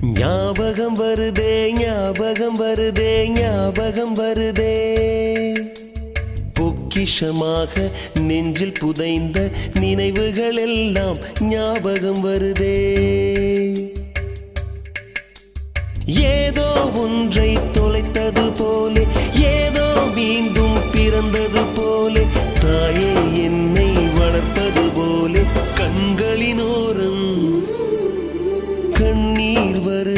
ஞாபகம் வருதே ஞாபகம் வருதே ஞாபகம் வருதே பொக்கிஷமாக நெஞ்சில் புதைந்த நினைவுகள் எல்லாம் ஞாபகம் வருதே ஏதோ ஒன்றை தொலைத்தது போலே ஏதோ மீண்டும் பிறந்தது போலே தாயே என்னை வளர்ப்பது போலே கண்களினோரம் கண்ணீர் வரு